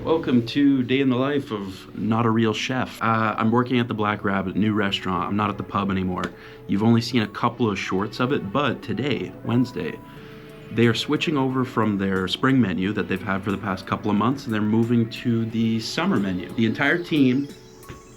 Welcome to Day in the Life of Not a Real Chef. I'm working at the Black Rabbit, new restaurant. I'm not at the pub anymore. You've only seen a couple of shorts of it, but today, Wednesday, they are switching over from their spring menu that they've had for the past couple of months, and they're moving to the summer menu. The entire team,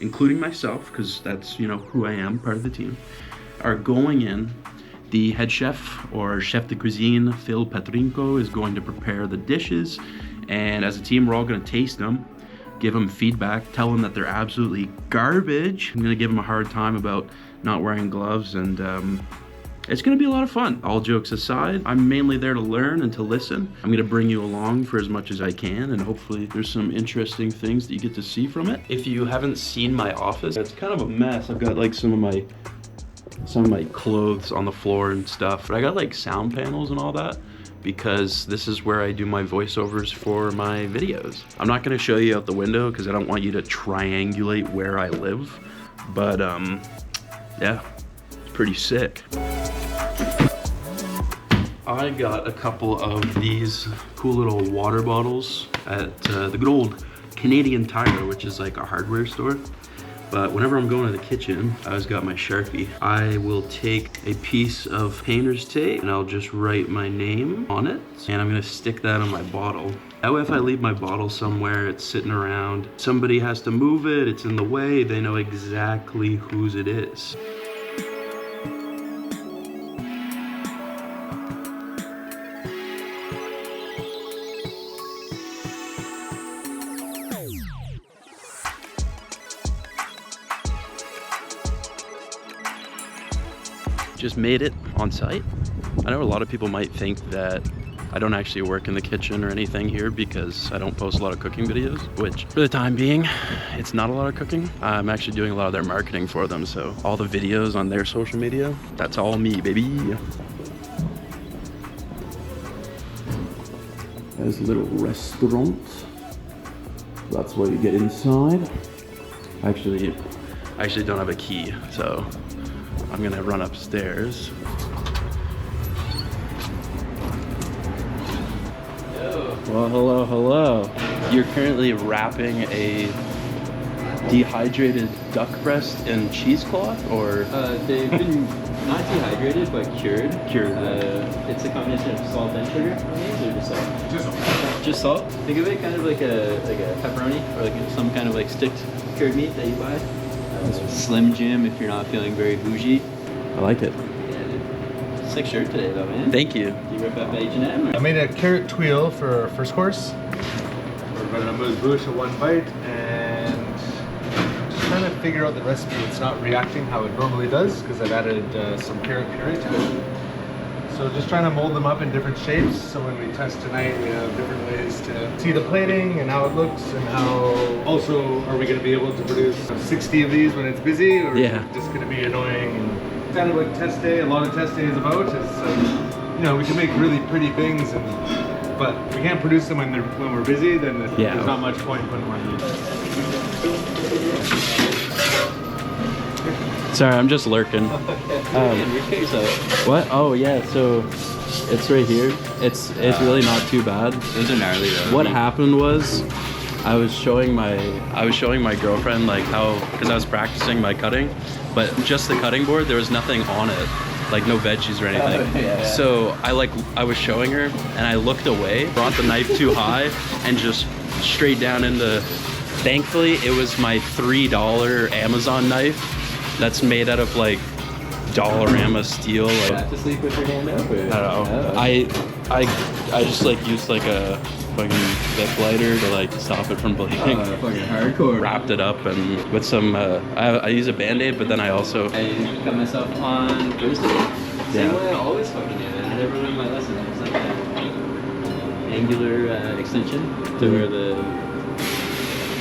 including myself, because that's, you know, who I am, part of the team, are going in. The head chef, or chef de cuisine, Phil Petrinko, is going to prepare the dishes. And as a team, we're all gonna taste them, give them feedback, tell them that they're absolutely garbage. I'm gonna give them a hard time about not wearing gloves, and it's gonna be a lot of fun. All jokes aside, I'm mainly there to learn and to listen. I'm gonna bring you along for as much as I can, and hopefully there's some interesting things that you get to see from it. If you haven't seen my office, it's kind of a mess. I've got like some of my clothes on the floor and stuff, but I got like sound panels and all that, because this is where I do my voiceovers for my videos. I'm not gonna show you out the window because I don't want you to triangulate where I live, but yeah, it's pretty sick. I got a couple of these cool little water bottles at the good old Canadian Tire, which is like a hardware store. But whenever I'm going to the kitchen, I always got my Sharpie. I will take a piece of painter's tape and I'll just write my name on it. And I'm gonna stick that on my bottle. That way if I leave my bottle somewhere, it's sitting around, somebody has to move it, it's in the way, they know exactly whose it is. Just made it on site. I know a lot of people might think that I don't actually work in the kitchen or anything here because I don't post a lot of cooking videos, which for the time being, it's not a lot of cooking. I'm actually doing a lot of their marketing for them, so all the videos on their social media, that's all me, baby. There's a little restaurant. That's where you get inside. I actually don't have a key, so I'm gonna run upstairs. Well, hello, hello. You're currently wrapping a dehydrated duck breast in cheesecloth, or? They've been not dehydrated, but cured. Cured. It's a combination of salt and sugar on these, or just salt? Just salt. Just salt? Think of it kind of like a pepperoni, or like some kind of like sticked cured meat that you buy. Slim Jim if you're not feeling very bougie. I like it. Yeah, sick shirt today though, man. Thank you. Do you rip up H&M? I made a carrot tuile for our first course. We're gonna move bouche at one bite and just trying to figure out the recipe. It's not reacting how it normally does because I've added some carrot puree to it. So just trying to mold them up in different shapes. So when we test tonight, we have different ways to see the plating and how it looks, and how also are we going to be able to produce 60 of these when it's busy, or Yeah. is it just going to be annoying? And kind of like test day. A lot of test day is about is you know, we can make really pretty things, but we can't produce them when we're busy. Then there's not much point putting them on YouTube. Sorry, I'm just lurking. What? Oh yeah, so it's right here. It's really not too bad. Those are gnarly though. What happened was I was showing my girlfriend like how, because I was practicing my cutting, but just the cutting board, there was nothing on it, like no veggies or anything. Oh, yeah. So I was showing her and I looked away, brought the knife too high, and just straight down into. Thankfully, it was my $3 Amazon knife. That's made out of like Dollarama steel. Like, You have to sleep with your hand up? Or? I don't know. I just like used like a fucking lip lighter to like stop it from bleeding. Fucking hardcore. Wrapped it up and with some. I use a Band-Aid, but then I also. I cut myself on Thursday. Same way I always fucking do, man. I never learned my lesson. It was like an angular extension to where the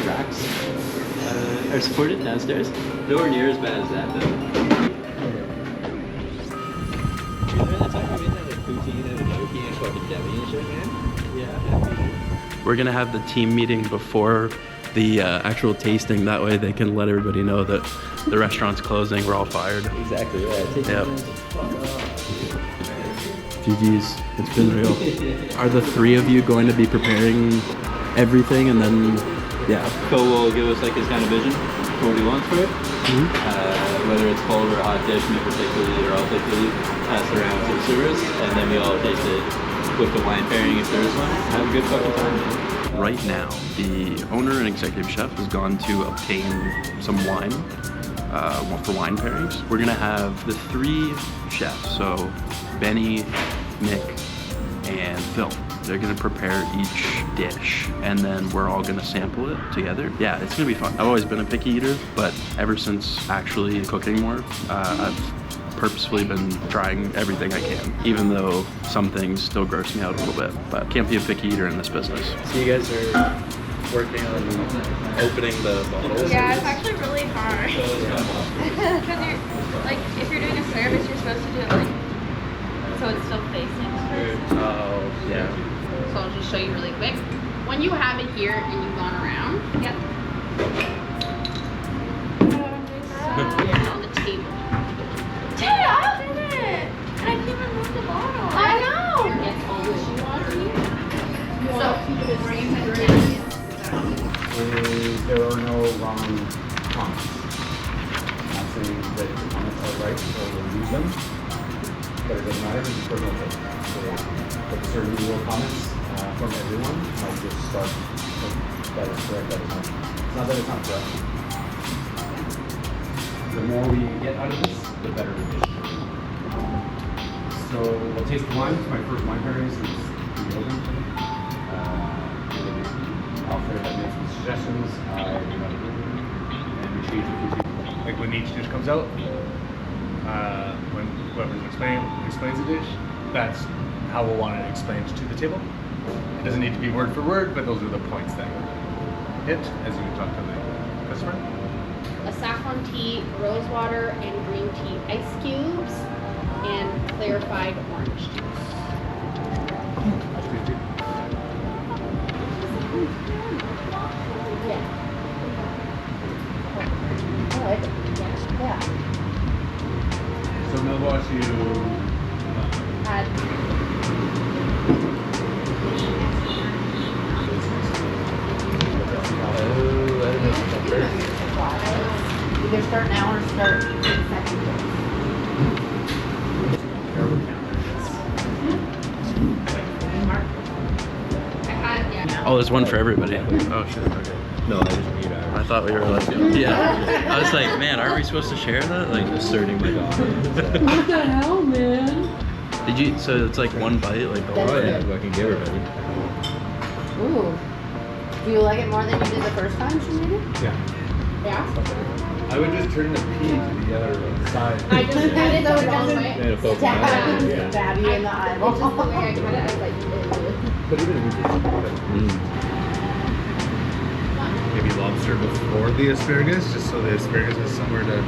racks are supported downstairs. Nowhere near as bad as that though. Remember that time we made that like poutine and gnocchi and fucking demi and shit, man? Yeah. We're gonna have the team meeting before the actual tasting. That way they can let everybody know that the restaurant's closing. We're all fired. Exactly, yeah. Yep. GG's. It's been real. Are the three of you going to be preparing everything, and then yeah. Phil will give us like his kind of vision for what he wants for it. Whether it's cold or a hot dish, me particularly, or I'll take the lead, pass it around to the servers, and then we all taste it with the wine pairing if there is one. Have a good fucking time, man. Right now, the owner and executive chef has gone to obtain some wine for wine pairings. We're gonna have the 3 chefs, so Benny, Nick, and Phil. They're gonna prepare each dish, and then we're all gonna sample it together. Yeah, it's gonna be fun. I've always been a picky eater, but ever since actually cooking more, I've purposefully been trying everything I can, even though some things still gross me out a little bit. But can't be a picky eater in this business. So you guys are working on opening the bottles? Yeah, it's actually really hard. Because you're, like, if you're doing a service, you're supposed to do it, like, so it's still facing. Oh, yeah. So I'll just show you really quick. When you have it here and you've gone around, yep. On the table. Dude, I did it! And I can't even move the bottle. I know! Against all the shoe on There are no wrong comments. I'm not saying that the comments are right or we'll use them, but it doesn't matter, it's just personal taste. So if certain rule comments from everyone might just start that is correct, that is not. It's not that it's not correct. The more we get out of this, the better it is. So we'll taste the wine. My first wine pairing is the oven. Alfred had made some suggestions. And we changed a few things. Like when each dish comes out, when whoever's explains the dish, that's how we'll want it explained to the table. It doesn't need to be word for word, but those are the points that hit as you talk to the customer. A saffron tea, rose water, and green tea ice cubes, and clarified orange juice. That's good too. Yeah. I like it. Yeah. So Millwash, you Add either start now or start in second. Oh, there's one for everybody. Oh shit, okay. No, I just need I thought we were like, yeah. I was like, man, aren't we supposed to share that? Like, asserting my dominance. What the hell, man? did you? So it's like one bite, like the whole Oh thing? yeah, I can give her baby. Ooh. Do you like it more than you did the first time she made it? yeah. Yeah? I would just turn the pea to the other side. I just cut it So it the wrong doesn't way. Made a focus. stab Yeah. stab you in the eyeball. It's just the way I cut it. I was like, But even if we just maybe lobster before the asparagus, just so the asparagus has somewhere to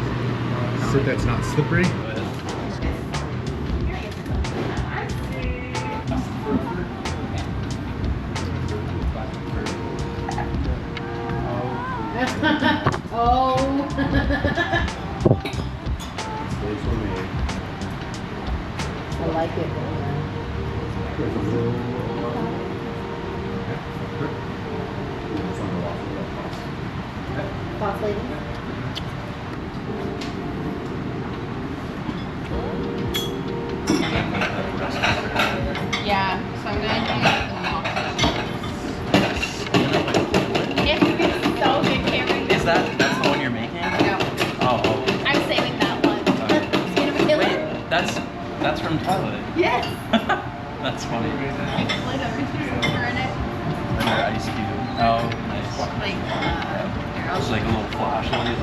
sit that's not slippery. Oh. Mistakes were made. I like it. There's a little. It's on the waffle. Thoughts, ladies? yeah. So I'm gonna do the it's so good, Cameron. Is that's the one you're making? No, Oh, I'm saving that one. It's gonna be killer. wait, that's from Tyler. Yes. That's funny. Like everything's sugar in it. Another ice cube. Oh, nice. Like, here, I'll It's like a little flashlight.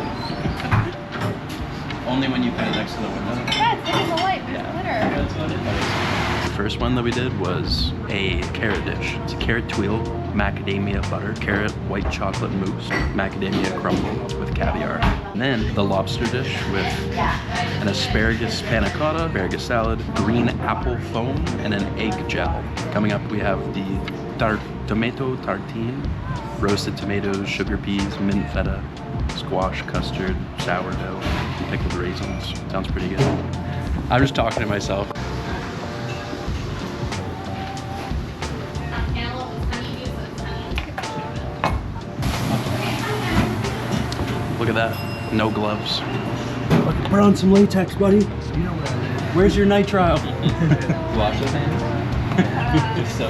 Only when you put it next to the window. yeah, it's big as a light. There's glitter. That's what it is. The first one that we did was a carrot dish. It's a carrot tuile, macadamia butter, carrot white chocolate mousse, macadamia crumble with caviar. And then the lobster dish with an asparagus panna cotta, asparagus salad, green apple foam, and an egg gel. Coming up, we have the tomato tartine, roasted tomatoes, sugar peas, mint feta, squash, custard, sourdough, pickled raisins. Sounds pretty good. I'm just talking to myself. Cantaloupe is honeydew, so it's honey. Look at that. No gloves. Put on some latex, buddy. Where's your nitrile? Wash those hands. Just so.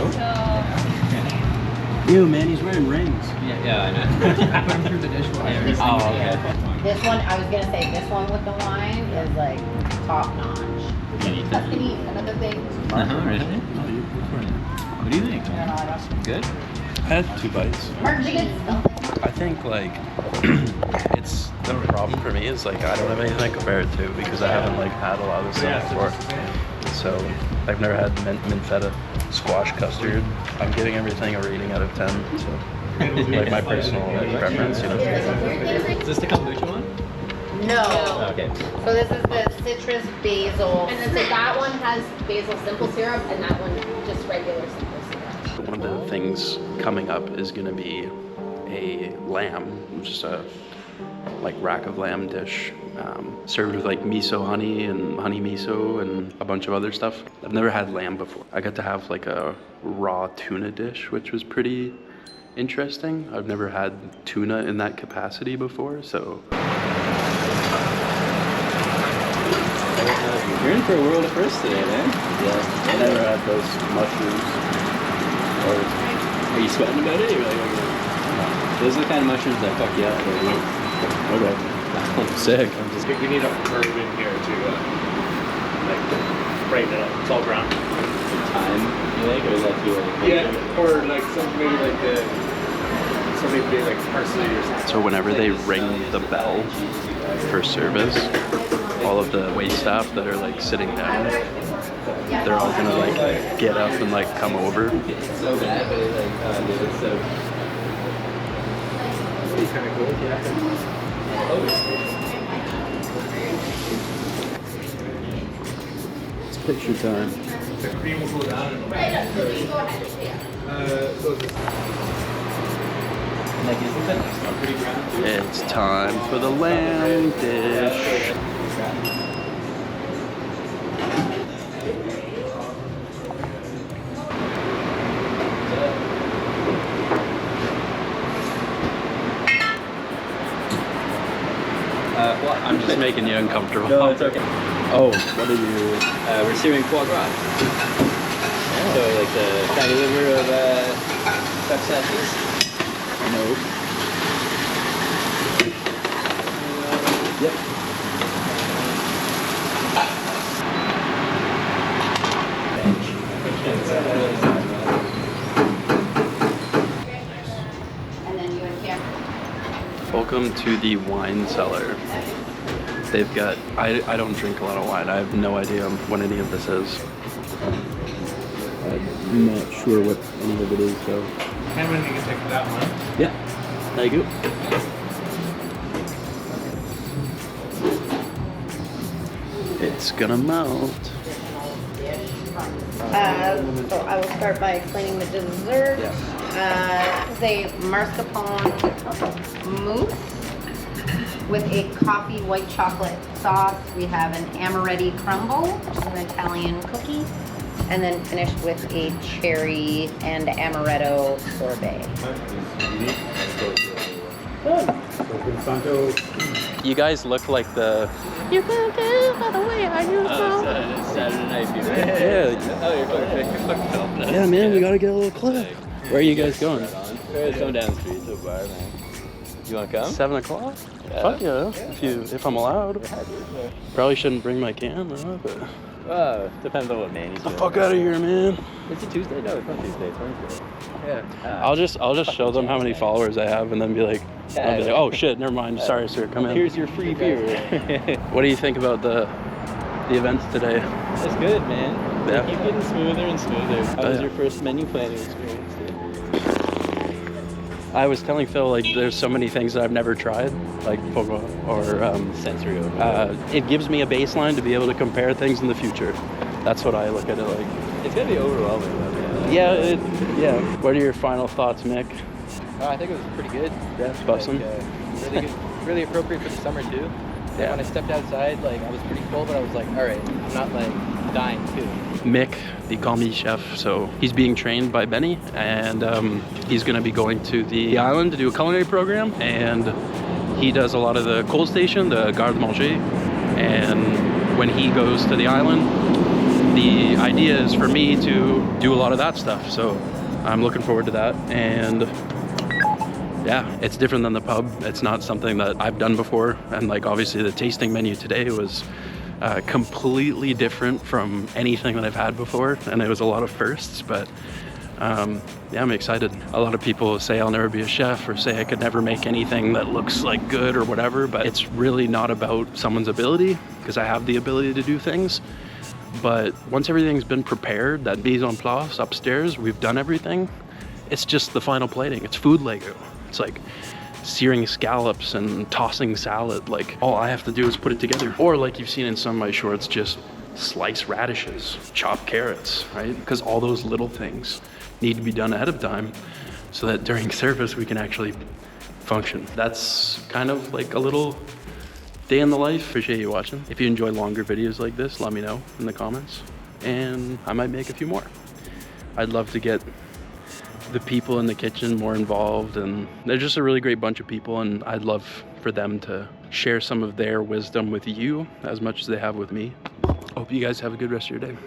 Ew, man, he's wearing rings. Yeah, I know. I put them through the dishwasher. Oh, okay. This one, I was gonna say, this one with the wine is like top notch. Tuscany, another thing. Really? What do you think? Good? I had 2 bites. I think like it's the problem for me is like I don't have anything to compare it to because I haven't like had a lot of this stuff before. So I've never had mint feta, squash custard. I'm giving everything a rating out of 10. So like my personal preference, you know. Is this the kombucha one? No. Okay. So this is the citrus basil. And then so that one has basil simple syrup, and that one just regular simple syrup. One of the things coming up is going to be a lamb, just a like rack of lamb dish, served with like miso honey and honey miso and a bunch of other stuff. I've never had lamb before. I got to have like a raw tuna dish, which was pretty interesting. I've never had tuna in that capacity before, so. You're in for a world of first today, man. Yeah, I never had those mushrooms. Are you sweating about it? You're like, those are the kind of mushrooms that fuck you up. Okay. Sick. You need a curve in here to like brighten it up. It's all brown. Time, you think, or is that too like? Yeah, or like something maybe like something big like parsley or something. So whenever they ring the bell for service, all of the wait staff that are like sitting down, they're all gonna like get up and like come over. It's so bad, but it's like, it's so. It's kind of cool. Yeah. It's picture time. The cream will go down and Like, isn't that like pretty brown too? It's time for the lamb dish. Well, I'm just making you uncomfortable. No, it's okay. Oh, what are you? We're searing foie gras. So like the fatty liver of duck sausages. No. Yep. And then you and Cam. Welcome to the wine cellar. They've got, I don't drink a lot of wine. I have no idea what any of this is. I'm not sure what any of it is, so. Cameron, you can take that one. Yeah, thank you. It's gonna melt. So I will start by explaining the dessert. This is a mascarpone mousse with a coffee white chocolate sauce. We have an amaretti crumble, which is an Italian cookie, and then finished with a cherry and amaretto sorbet. You guys look like the. You can tell by the way I use It's Saturday night view, right? Yeah. Oh, you're fucking filming us. Yeah, man, we gotta get a little clip. Where are you guys going? It's going down the street to a bar, man. You wanna come? 7 o'clock? Yeah. Fuck yeah, if I'm allowed. Probably shouldn't bring my camera, but. Depends on what man he's Get the doing. fuck out of here, man. It's a Tuesday? No, it's not Tuesday. It's Wednesday. Yeah. I'll just show them how many followers I have and then be like, I'll be like, oh shit, never mind. Sorry, sir, come in. Here's your free beer. What do you think about the events today? It's good, man. Yeah. They keep getting smoother and smoother. How was Yeah. your first menu planning experience, dude? I was telling Phil, like, there's so many things that I've never tried, like fogo or Sensory overload. it gives me a baseline to be able to compare things in the future. That's what I look at it like. It's gonna be overwhelming, though, man. Yeah. What are your final thoughts, Mick? I think it was pretty good. Yeah, bussin'. Really good, really appropriate for the summer too. Yeah. When I stepped outside, like I was pretty full, but I was like, all right, I'm not like dying too. Mick, they call me chef, so he's being trained by Benny, and he's gonna be going to the island to do a culinary program, and He does a lot of the cold station, the garde-manger, and when he goes to the island, the idea is for me to do a lot of that stuff. So I'm looking forward to that. And yeah, it's different than the pub. It's not something that I've done before. And like obviously the tasting menu today was completely different from anything that I've had before. And it was a lot of firsts, but yeah, I'm excited. A lot of people say I'll never be a chef or say I could never make anything that looks like good or whatever, but it's really not about someone's ability, because I have the ability to do things. But once everything's been prepared, that mise en place upstairs, we've done everything. It's just the final plating. It's food Lego. It's like searing scallops and tossing salad. Like all I have to do is put it together. Or like you've seen in some of my shorts, just slice radishes, chop carrots, right? Because all those little things need to be done ahead of time so that during service we can actually function. That's kind of like a little day in the life. Appreciate you watching. If you enjoy longer videos like this, let me know in the comments and I might make a few more. I'd love to get the people in the kitchen more involved, and they're just a really great bunch of people, and I'd love for them to share some of their wisdom with you as much as they have with me. Hope you guys have a good rest of your day.